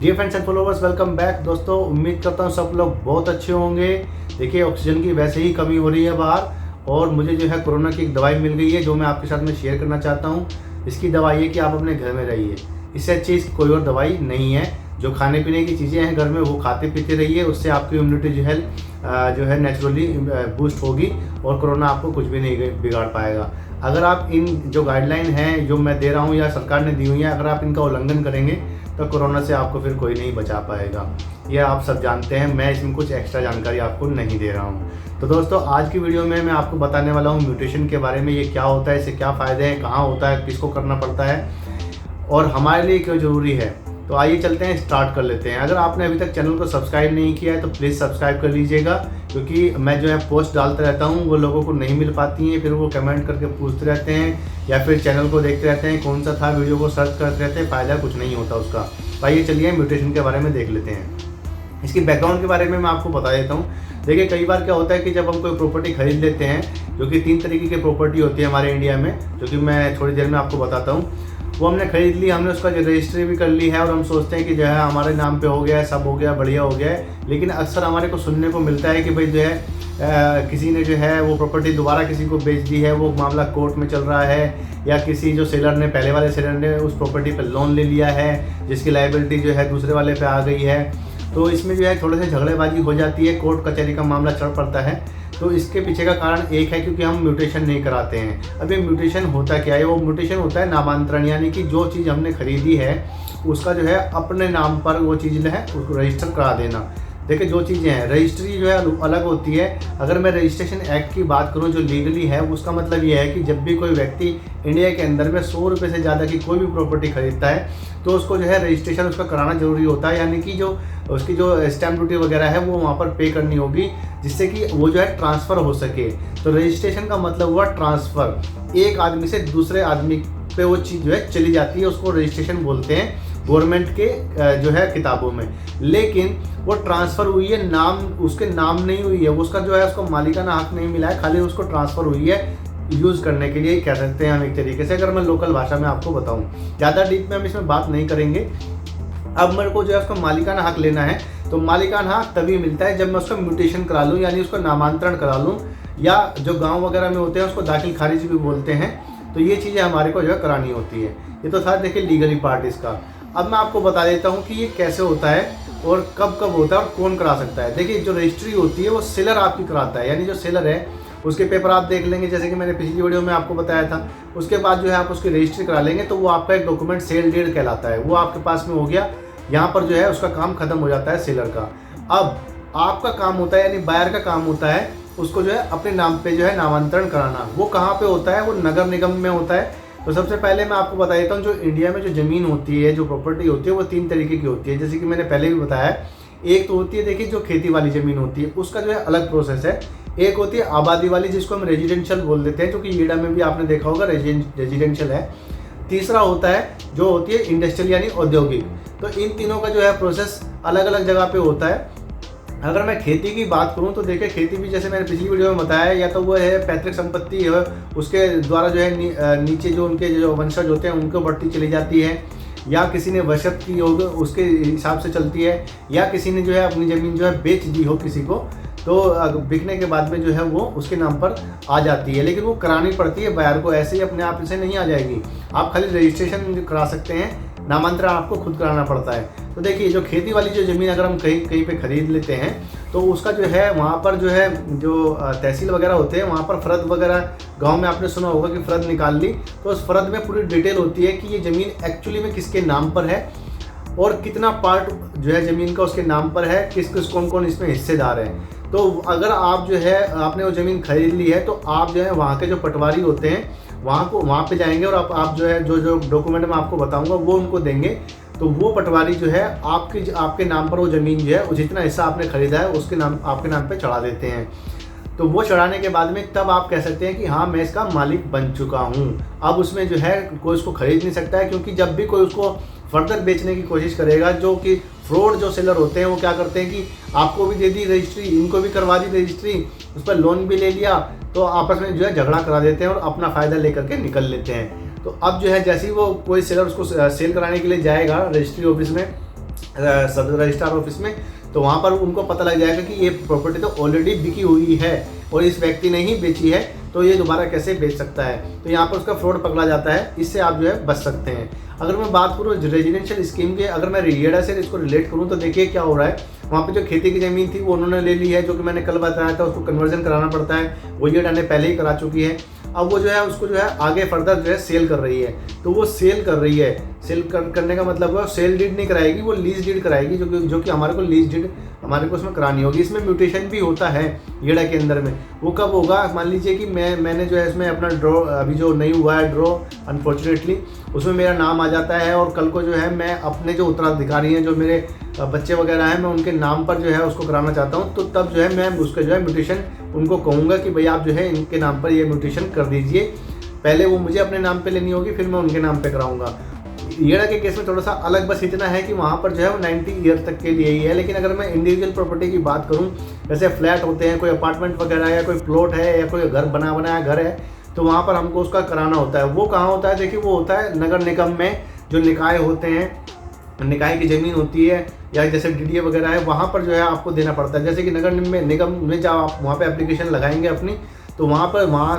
Dear friends and followers, welcome back. दोस्तों, उम्मीद करता हूँ सब लोग बहुत अच्छे होंगे। देखिए, ऑक्सीजन की वैसे ही कमी हो रही है बाहर, और मुझे जो है कोरोना की एक दवाई मिल गई है जो मैं आपके साथ में शेयर करना चाहता हूँ। इसकी दवाई है कि आप अपने घर में रहिए, इससे अच्छी कोई और दवाई नहीं है। जो खाने पीने की चीज़ें हैं घर में वो खाते पीते रहिए, उससे आपकी इम्यूनिटी जो है नेचुरली बूस्ट होगी और कोरोना आपको कुछ भी नहीं बिगाड़ पाएगा। अगर आप इन जो गाइडलाइन हैं जो मैं दे रहा हूँ या सरकार ने दी हुई है, अगर आप इनका उल्लंघन करेंगे तो कोरोना से आपको फिर कोई नहीं बचा पाएगा। ये आप सब जानते हैं, मैं इसमें कुछ एक्स्ट्रा जानकारी आपको नहीं दे रहा हूँ। तो दोस्तों, आज की वीडियो में मैं आपको बताने वाला हूँ म्यूटेशन के बारे में। ये क्या होता है, इससे क्या फ़ायदे हैं, कहाँ होता है, किसको करना पड़ता है और हमारे लिए क्यों ज़रूरी है। तो आइए चलते हैं, स्टार्ट कर लेते हैं। अगर आपने अभी तक चैनल को सब्सक्राइब नहीं किया है तो प्लीज़ सब्सक्राइब कर लीजिएगा, क्योंकि मैं जो है पोस्ट डालता रहता हूँ, वो लोगों को नहीं मिल पाती हैं, फिर वो कमेंट करके पूछते रहते हैं या फिर चैनल को देखते रहते हैं कौन सा था, वीडियो को सर्च करते रहते हैं, फ़ायदा कुछ नहीं होता उसका। तो आइए चलिए म्यूटेशन के बारे में देख लेते हैं। इसकी बैकग्राउंड के बारे में मैं आपको बता देता हूँ। देखिए, कई बार क्या होता है कि जब हम कोई प्रॉपर्टी खरीद लेते हैं, जो कि 3 तरीके की प्रॉपर्टी होती है हमारे इंडिया में, जो कि मैं थोड़ी देर में आपको बताता हूँ। वो हमने खरीद ली, हमने उसका जो रजिस्ट्री भी कर ली है और हम सोचते हैं कि जो है हमारे नाम पे हो गया है, सब हो गया, बढ़िया हो गया है। लेकिन अक्सर हमारे को सुनने को मिलता है कि भाई जो है किसी ने जो है वो प्रॉपर्टी दोबारा किसी को बेच दी है, वो मामला कोर्ट में चल रहा है, या किसी जो सेलर ने, पहले वाले सेलर ने उस प्रॉपर्टी पर लोन ले लिया है जिसकी लाइबिलिटी जो है दूसरे वाले पे आ गई है। तो इसमें जो है थोड़े से झगड़ेबाजी हो जाती है, कोर्ट कचहरी का मामला चढ़ पड़ता है। तो इसके पीछे का कारण एक है, क्योंकि हम म्यूटेशन नहीं कराते हैं। अब ये म्यूटेशन होता क्या है? वो म्यूटेशन होता है नामांतरण, यानी कि जो चीज़ हमने खरीदी है उसका जो है अपने नाम पर वो चीज़ है उसको रजिस्टर करा देना। देखिए, जो चीज़ें हैं, रजिस्ट्री जो है अलग होती है। अगर मैं रजिस्ट्रेशन एक्ट की बात करूं जो लीगली है, उसका मतलब ये है कि जब भी कोई व्यक्ति इंडिया के अंदर में 100 रुपये से ज़्यादा की कोई भी प्रॉपर्टी खरीदता है तो उसको जो है रजिस्ट्रेशन उसका कराना जरूरी होता है, यानी कि जो उसकी जो स्टैम्प ड्यूटी वगैरह है वो वहाँ पर पे करनी होगी, जिससे कि वो जो है ट्रांसफ़र हो सके। तो रजिस्ट्रेशन का मतलब हुआ ट्रांसफ़र, एक आदमी से दूसरे आदमी पे वो चीज़ जो है चली जाती है, उसको रजिस्ट्रेशन बोलते हैं गवर्नमेंट के जो है किताबों में। लेकिन वो ट्रांसफ़र हुई है, नाम उसके नाम नहीं हुई है, उसका जो है उसको मालिकाना हक नहीं मिला है, खाली उसको ट्रांसफ़र हुई है यूज़ करने के लिए, कह सकते हैं हम एक तरीके से, अगर मैं लोकल भाषा में आपको बताऊं। ज़्यादा डीप में हम इसमें बात नहीं करेंगे। अब मेरे को जो है उसका मालिकाना हक लेना है, तो मालिकाना हक तभी मिलता है जब मैं उसका म्यूटेशन करा लूँ, यानी उसका नामांतरण करा लूँ, या जो गाँव वगैरह में होते हैं उसको दाखिल खारिज भी बोलते हैं। तो ये चीज़ें हमारे को जो है करानी होती है। ये तो था, देखिए, लीगली पार्ट इसका। अब मैं आपको बता देता हूँ कि ये कैसे होता है और कब कब होता है और कौन करा सकता है। देखिए, जो रजिस्ट्री होती है वो सेलर आपकी कराता है, यानी जो सेलर है उसके पेपर आप देख लेंगे, जैसे कि मैंने पिछली वीडियो में आपको बताया था। उसके बाद जो है आप उसकी रजिस्ट्री करा लेंगे तो वो आपका एक डॉक्यूमेंट सेल डीड कहलाता है, वो आपके पास में हो गया। यहाँ पर जो है उसका काम खत्म हो जाता है सेलर का। अब आपका काम होता है, यानी बायर का काम होता है उसको जो है अपने नाम पे जो है नामांतरण कराना। वो कहाँ पे होता है? वो नगर निगम में होता है। तो सबसे पहले मैं आपको बता देता हूँ, जो इंडिया में जो ज़मीन होती है, जो प्रॉपर्टी होती है, वो 3 तरीके की होती है, जैसे कि मैंने पहले भी बताया। एक तो होती है, देखिए, जो खेती वाली ज़मीन होती है, उसका जो है अलग प्रोसेस है। एक होती है आबादी वाली, जिसको हम रेजिडेंशियल बोल देते हैं, जो कि ईडा में भी आपने देखा होगा रेजिडेंशियल है। तीसरा होता है जो होती है इंडस्ट्रियल, यानी औद्योगिक। तो इन तीनों का जो है प्रोसेस अलग अलग जगह पे होता है। अगर मैं खेती की बात करूं तो देखिए, खेती भी जैसे मैंने पिछली वीडियो में बताया, या तो वो है पैतृक संपत्ति है, उसके द्वारा जो है नीचे जो उनके जो वंशज होते हैं उनको बढ़ती चली जाती है, या किसी ने वशत की हो उसके हिसाब से चलती है, या किसी ने जो है अपनी ज़मीन जो है बेच दी हो किसी को, तो बिकने के बाद में जो है वो उसके नाम पर आ जाती है। लेकिन वो करानी पड़ती है बायर को, ऐसे ही अपने आप से नहीं आ जाएगी। आप खाली रजिस्ट्रेशन करा सकते हैं, नामांतरण आपको खुद कराना पड़ता है। तो देखिए, जो खेती वाली जो ज़मीन अगर हम कहीं कहीं पे ख़रीद लेते हैं तो उसका जो है वहाँ पर जो है जो तहसील वगैरह होते हैं, वहाँ पर फ़र्द वगैरह, गांव में आपने सुना होगा कि फ़र्द निकाल ली, तो उस फ़र्द में पूरी डिटेल होती है कि ये ज़मीन एक्चुअली में किसके नाम पर है और कितना पार्ट जो है ज़मीन का उसके नाम पर है, किस किस कौन कौन इसमें हिस्सेदार हैं। तो अगर आप जो है आपने वो ज़मीन खरीद ली है तो आप जो है वहाँ के जो पटवारी होते हैं वहाँ पे जाएंगे और आप जो है जो डॉक्यूमेंट मैं आपको बताऊंगा वो उनको देंगे। तो वो पटवारी जो है आपके नाम पर वो ज़मीन जो है जितना हिस्सा आपने खरीदा है उसके नाम आपके नाम पे चढ़ा देते हैं। तो वो चढ़ाने के बाद में तब आप कह सकते हैं कि हाँ, मैं इसका मालिक बन चुका हूँ। अब उसमें जो है कोई उसको खरीद नहीं सकता है, क्योंकि जब भी कोई उसको फर्दर बेचने की कोशिश करेगा, जो कि फ्रॉड जो सेलर होते हैं वो क्या करते हैं कि आपको भी दे दी रजिस्ट्री, इनको भी करवा दी रजिस्ट्री, उस पर लोन भी ले लिया, तो आपस में जो है झगड़ा करा देते हैं और अपना फ़ायदा लेकर के निकल लेते हैं। तो अब जो है जैसे ही वो कोई सेलर उसको सेल कराने के लिए जाएगा रजिस्ट्री ऑफिस में, सब रजिस्ट्रार ऑफिस में, तो वहाँ पर उनको पता लग जाएगा कि ये प्रॉपर्टी तो ऑलरेडी बिकी हुई है और इस व्यक्ति ने ही बेची है, तो ये दोबारा कैसे बेच सकता है। तो यहाँ पर उसका फ्रॉड पकड़ा जाता है, इससे आप जो है बच सकते हैं। अगर मैं बात करूँ रेजिडेंशियल स्कीम के, अगर मैं रिएडा से इसको रिलेट करूँ तो देखिए क्या हो रहा है। वहाँ पे जो खेती की ज़मीन थी वो उन्होंने ले ली है, जो कि मैंने कल बताया था, उसको कन्वर्जन कराना पड़ता है, वो रिएडा ने पहले ही करा चुकी है। अब वो जो है उसको जो है आगे फर्दर जो है सेल कर रही है, तो वो सेल कर रही है, करने का मतलब है सेल डीड नहीं कराएगी, वो लीज डीड कराएगी, जो कि हमारे को लीज डीड हमारे को उसमें करानी होगी। इसमें म्यूटेशन भी होता है येड़ा के अंदर में। वो कब होगा, मान लीजिए कि मैंने जो है इसमें अपना ड्रॉ अभी जो नहीं हुआ है ड्रॉ अनफॉर्चुनेटली, उसमें मेरा नाम आ जाता है और कल को जो है मैं अपने जो उत्तराधिकारी हैं, जो मेरे बच्चे वगैरह हैं, मैं उनके नाम पर जो है उसको कराना चाहता हूँ, तो तब जो है मैं उसका जो है म्यूटेशन उनको कहूँगा कि भाई आप जो है इनके नाम पर ये म्यूटेशन कर दीजिए। पहले वो मुझे अपने नाम पे लेनी होगी, फिर मैं उनके नाम पे कराऊंगा। येड़ा के केस में थोड़ा सा अलग बस इतना है कि वहाँ पर जो है वो 90 ईयर तक के लिए ही है। लेकिन अगर मैं इंडिविजुअल प्रॉपर्टी की बात करूँ, जैसे फ्लैट होते हैं, कोई अपार्टमेंट वगैरह या कोई प्लॉट है या कोई घर बनाया घर है, तो वहाँ पर हमको उसका कराना होता है। वो कहाँ होता है, देखिए वो होता है नगर निगम में, जो निकाय होते हैं, निकाय की ज़मीन होती है या जैसे डीडीए वगैरह है, वहाँ पर जो है आपको देना पड़ता है। जैसे कि नगर निगम में जब आप वहाँ पे एप्लीकेशन लगाएंगे अपनी, तो वहाँ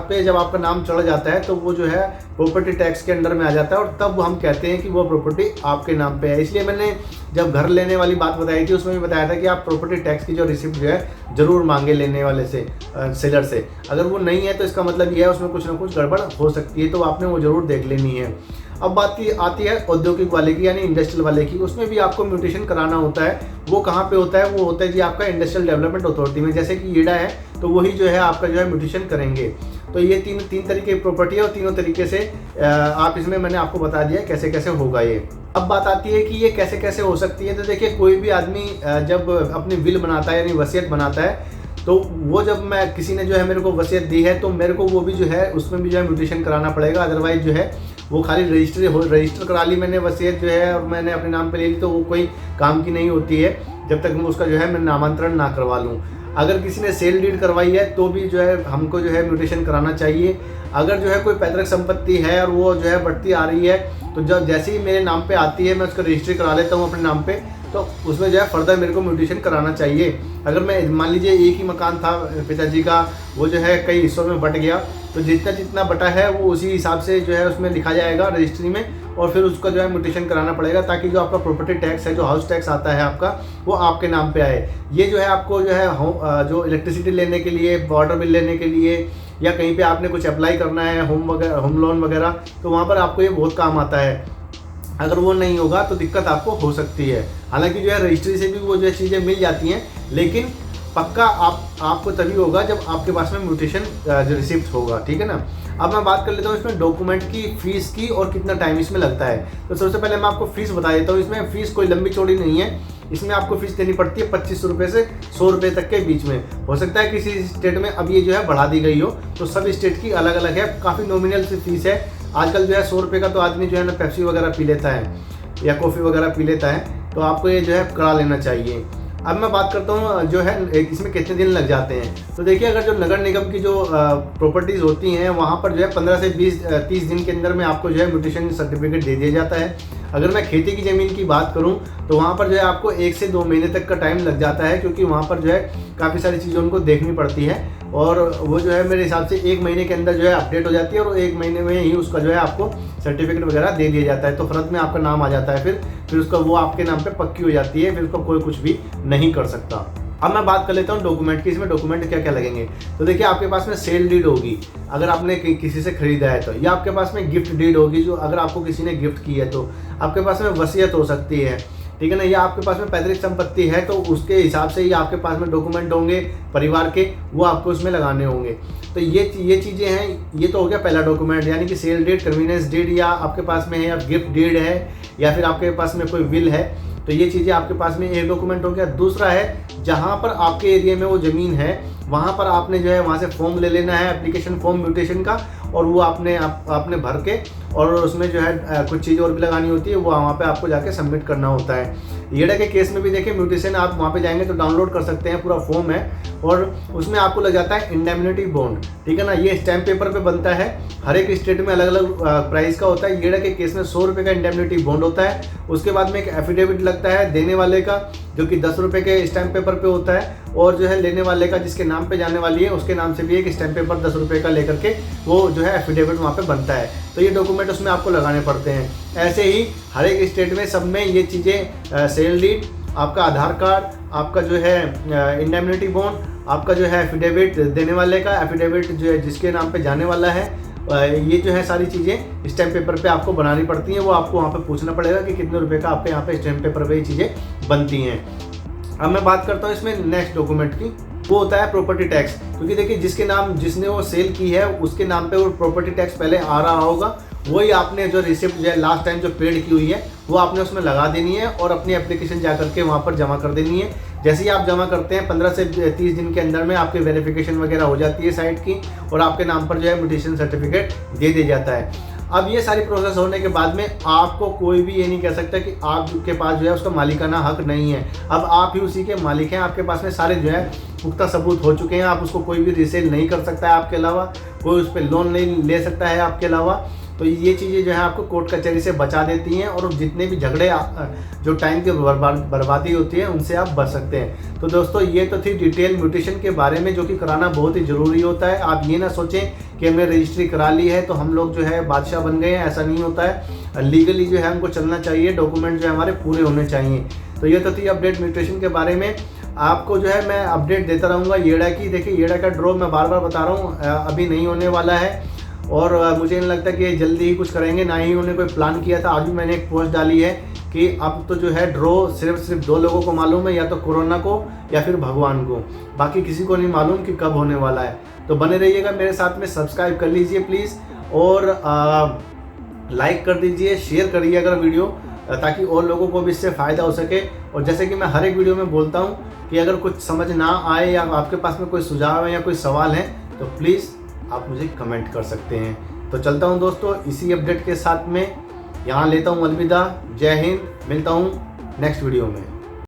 पे जब आपका नाम चढ़ जाता है तो वो जो है प्रॉपर्टी टैक्स के अंडर में आ जाता है और तब हम कहते हैं कि वो प्रॉपर्टी आपके नाम पे है। इसलिए मैंने जब घर लेने वाली बात बताई थी उसमें भी बताया था कि आप प्रॉपर्टी टैक्स की जो रिसिप्ट जो है ज़रूर मांगे लेने वाले से, सेलर से। अगर वो नहीं है तो इसका मतलब ये है उसमें कुछ ना कुछ गड़बड़ हो सकती है, तो आपने वो ज़रूर देख लेनी है। अब बात आती है औद्योगिक वाले की, यानी इंडस्ट्रियल वाले की। उसमें भी आपको म्यूटेशन कराना होता है। वो कहाँ पे होता है, वो होता है जी आपका इंडस्ट्रियल डेवलपमेंट अथॉरिटी में। जैसे कि येड़ा है तो वही जो है आपका जो है म्यूटेशन करेंगे। तो ये तीन तरीके की प्रॉपर्टी है और तीनों तरीके से आप इसमें मैंने आपको बता दिया कैसे कैसे होगा ये। अब बात आती है कि ये कैसे कैसे हो सकती है। तो देखिए कोई भी आदमी जब अपनी विल बनाता है यानी वसीयत बनाता है, तो वो जब मैं किसी ने जो है मेरे को वसीयत दी है तो मेरे को वो भी जो है उसमें भी जो है म्यूटेशन कराना पड़ेगा। अदरवाइज जो है वो खाली रजिस्टर करा ली मैंने वसीयत जो है और मैंने अपने नाम पे ले ली, तो वो कोई काम की नहीं होती है जब तक मैं उसका जो है मैं नामांतरण ना करवा लूँ। अगर किसी ने सेल डीड करवाई है तो भी जो है हमको जो है म्यूटेशन कराना चाहिए। अगर जो है कोई पैतृक संपत्ति है और वो जो है बढ़ती आ रही है, तो जब जैसे ही मेरे नाम पे आती है मैं उसका रजिस्ट्री करा लेता हूँ अपने नाम पे, तो उसमें जो है फर्दर मेरे को म्यूटेशन कराना चाहिए। अगर मैं मान लीजिए एक ही मकान था पिताजी का, वो जो है कई हिस्सों में बट गया, तो जितना जितना बटा है वो उसी हिसाब से जो है उसमें लिखा जाएगा रजिस्ट्री में, और फिर उसका जो है म्यूटेशन कराना पड़ेगा ताकि जो आपका प्रॉपर्टी टैक्स है, जो हाउस टैक्स आता है आपका, वो आपके नाम पे आए। ये जो है आपको जो है जो इलेक्ट्रिसिटी लेने के लिए, वाटर बिल लेने के लिए, या कहीं पे आपने कुछ अप्लाई करना है होम लोन वगैरह, तो वहाँ पर आपको ये बहुत काम आता है। अगर वो नहीं होगा तो दिक्कत आपको हो सकती है। हालांकि जो है रजिस्ट्री से भी वो जो है चीज़ें मिल जाती हैं, लेकिन पक्का आपको तभी होगा जब आपके पास में म्यूटेशन रिसिप्ट होगा, ठीक है ना। अब मैं बात कर लेता हूँ इसमें डॉक्यूमेंट की, फीस की और कितना टाइम इसमें लगता है। तो सबसे पहले मैं आपको फीस बता देता हूँ। इसमें फीस कोई लंबी चौड़ी नहीं है। इसमें आपको फीस देनी पड़ती है 25 रुपये से 100 रुपये तक के बीच में। हो सकता है किसी स्टेट में अब ये जो है बढ़ा दी गई हो, तो सब स्टेट की अलग अलग है। काफ़ी नॉमिनल सी फीस है। आजकल जो है 100 रुपये का तो आदमी जो है ना पेप्सी वगैरह पी लेता है या कॉफ़ी वगैरह पी लेता है, तो आपको ये जो है करा लेना चाहिए। अब मैं बात करता हूँ जो है इसमें कितने दिन लग जाते हैं। तो देखिए अगर जो नगर निगम की जो प्रॉपर्टीज़ होती हैं वहाँ पर जो है 15 से 20-30 दिन के अंदर में आपको जो है म्यूटेशन सर्टिफिकेट दे दिया जाता है। अगर मैं खेती की ज़मीन की बात करूं तो वहाँ पर जो है आपको 1 से 2 महीने तक का टाइम लग जाता है, क्योंकि वहाँ पर जो है काफ़ी सारी चीज़ें उनको देखनी पड़ती है, और वो जो है मेरे हिसाब से 1 महीने के अंदर जो है अपडेट हो जाती है और 1 महीने में ही उसका जो है आपको सर्टिफिकेट वगैरह दे दिया जाता है। तो फर्द में आपका नाम आ जाता है, फिर उसका वो आपके नाम पर पक्की हो जाती है, फिर उसका कोई कुछ भी नहीं कर सकता। अब मैं बात कर लेता हूँ डॉक्यूमेंट की। इसमें डॉक्यूमेंट क्या क्या लगेंगे। तो देखिए आपके पास में सेल डीड होगी अगर आपने किसी से खरीदा है तो, या आपके पास में गिफ्ट डीड होगी जो अगर आपको किसी ने गिफ्ट की है तो, आपके पास में वसीयत हो सकती है, ठीक है ना, या आपके पास में पैतृक संपत्ति है तो उसके हिसाब से ही आपके पास में डॉक्यूमेंट होंगे परिवार के, वो आपको उसमें लगाने होंगे। तो ये चीज़ें हैं। ये तो हो गया पहला डॉक्यूमेंट, यानी कि सेल डीड, कन्वीनियंस डीड, या आपके पास में है या गिफ्ट डीड है, या फिर आपके पास में कोई विल है। तो ये चीज़ें आपके पास में एक डॉक्यूमेंट हो गया। दूसरा है जहाँ पर आपके एरिया में वो ज़मीन है वहाँ पर आपने जो है वहाँ से फॉर्म ले लेना है, एप्लीकेशन फॉर्म म्यूटेशन का, और वो आपने भर के और उसमें जो है कुछ चीज़ और भी लगानी होती है, वो वहाँ पे आपको जाके सबमिट करना होता है। येडा के केस में भी देखिए म्यूटेशन आप वहाँ पे जाएंगे तो डाउनलोड कर सकते हैं, पूरा फॉर्म है और उसमें आपको लग जाता है इंडेमनिटी बॉन्ड, ठीक है ना। ये स्टैम्प पेपर पे बनता है, हर एक स्टेट में अलग अलग प्राइस का होता है। येडा के केस में 100 रुपये का इंडेमनिटी बॉन्ड होता है। उसके बाद में एक एफिडेविट लगता है देने वाले का, जो कि 10 रुपये के स्टैम्प पेपर पे होता है, और जो है लेने वाले का जिसके नाम पे जाने वाली है उसके नाम से भी एक स्टैम्प पेपर 10 रुपये का लेकर के वो जो है एफिडेविट वहाँ पे बनता है। तो ये डॉक्यूमेंट उसमें आपको लगाने पड़ते हैं। ऐसे ही हर एक स्टेट में सब में ये चीज़ें, सेल डीड, आपका आधार कार्ड, आपका जो है इंडेमनिटी बॉन्ड, आपका जो है एफिडेविट देने वाले का, एफिडेविट जो है जिसके नाम पे जाने वाला है, ये जो है सारी चीज़ें स्टैम्प पेपर पे आपको बनानी पड़ती हैं। वो आपको वहाँ पे पूछना पड़ेगा कि कितने रुपए का आपके यहाँ पे स्टैम्प पेपर पे ये चीज़ें बनती हैं। अब मैं बात करता हूँ इसमें नेक्स्ट डॉक्यूमेंट की, वो होता है प्रॉपर्टी टैक्स। क्योंकि देखिए जिसके नाम, जिसने वो सेल की है उसके नाम पे वो प्रॉपर्टी टैक्स पहले आ रहा होगा, वही आपने जो रिसिप्ट जो है लास्ट टाइम जो पेड की हुई है वो आपने उसमें लगा देनी है और अपनी एप्लीकेशन जा करके वहाँ पर जमा कर देनी है। जैसे ही आप जमा करते हैं 15 से 30 दिन के अंदर में आपकी वेरिफिकेशन वगैरह हो जाती है साइट की और आपके नाम पर जो है म्यूटेशन सर्टिफिकेट दे दिया जाता है। अब ये सारी प्रोसेस होने के बाद में आपको कोई भी ये नहीं कह सकता कि आपके पास जो है उसका मालिकाना हक नहीं है। अब आप ही उसी के मालिक हैं, आपके पास में सारे जो है पुख्ता सबूत हो चुके हैं। आप उसको कोई भी रीसेल नहीं कर सकता है आपके अलावा, कोई उस पर लोन नहीं ले सकता है आपके अलावा। तो ये चीज़ें जो है आपको कोर्ट कचहरी से बचा देती हैं और जितने भी झगड़े, जो टाइम की बर्बादी होती है, उनसे आप बच सकते हैं। तो दोस्तों ये तो थी डिटेल म्यूटेशन के बारे में, जो कि कराना बहुत ही ज़रूरी होता है। आप ये ना सोचें कि हमने रजिस्ट्री करा ली है तो हम लोग जो है बादशाह बन गए हैं, ऐसा नहीं होता है। लीगली जो है हमको चलना चाहिए, डॉक्यूमेंट जो है हमारे पूरे होने चाहिए। तो ये तो थी अपडेट म्यूटेशन के बारे में। आपको जो है मैं अपडेट देता रहूँगा येडा की। देखिए येडा का ड्रॉ मैं बार बार बता रहा हूँ, अभी नहीं होने वाला है और मुझे नहीं लगता कि जल्दी ही कुछ करेंगे, ना ही उन्होंने कोई प्लान किया था। आज भी मैंने एक पोस्ट डाली है कि अब तो जो है ड्रॉ सिर्फ 2 लोगों को मालूम है, या तो कोरोना को या फिर भगवान को, बाकी किसी को नहीं मालूम कि कब होने वाला है। तो बने रहिएगा मेरे साथ में, सब्सक्राइब कर लीजिए प्लीज़ और लाइक कर दीजिए, शेयर करिए अगर वीडियो, ताकि और लोगों को भी इससे फ़ायदा हो सके। और जैसे कि मैं हर एक वीडियो में बोलता हूँ कि अगर कुछ समझ ना आए या आपके पास में कोई सुझाव है या कोई सवाल है तो प्लीज़ आप मुझे कमेंट कर सकते हैं। तो चलता हूं दोस्तों इसी अपडेट के साथ में, यहाँ लेता हूं अलविदा। जय हिंद, मिलता हूं नेक्स्ट वीडियो में।